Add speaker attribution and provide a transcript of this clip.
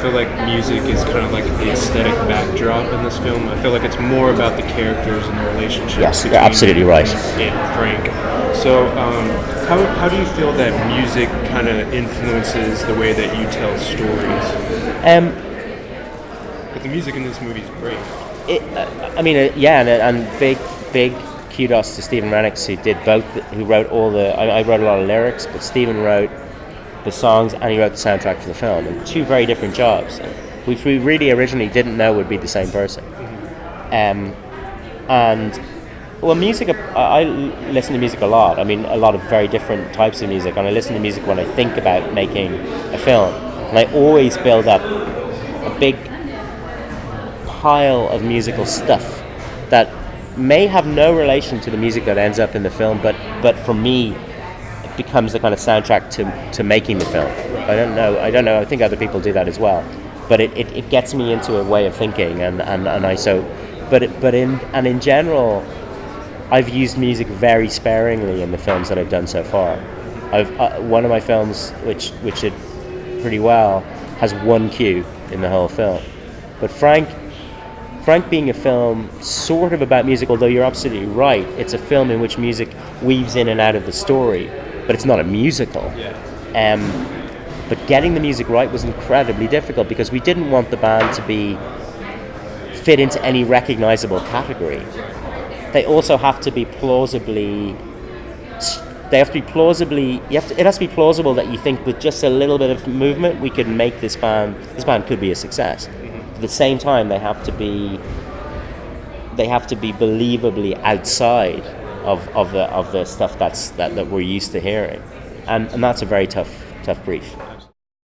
Speaker 1: feel like music is kind of like the aesthetic backdrop in this film. I feel like it's more about the characters and the relationships.
Speaker 2: Yes, you're absolutely right.
Speaker 1: And Frank. So, how do you feel that music kind of influences the way that you tell stories? But the music in this movie is great.
Speaker 2: And big kudos to Stephen Rennicks, who wrote all the. I wrote a lot of lyrics, but Stephen wrote the songs and he wrote the soundtrack for the film. And two very different jobs, which we really originally didn't know would be the same person. Music. I listen to music a lot. I mean, a lot of very different types of music, and I listen to music when I think about making a film. And I always build up a big pile of musical stuff that may have no relation to the music that ends up in the film, but for me, it becomes the kind of soundtrack to making the film. I don't know. I think other people do that as well, but it gets me into a way of thinking, in general, I've used music very sparingly in the films that I've done so far. One of my films, which did pretty well, has one cue in the whole film. But Frank being a film sort of about music, although you're absolutely right, it's a film in which music weaves in and out of the story, but it's not a musical.
Speaker 1: Yeah.
Speaker 2: But getting the music right was incredibly difficult because we didn't want the band to fit into any recognizable category. They also have to be plausibly. It has to be plausible that you think with just a little bit of movement we could make this band could be a success. At the same time, they have to be believably outside of the stuff that we're used to hearing, and that's a very tough brief.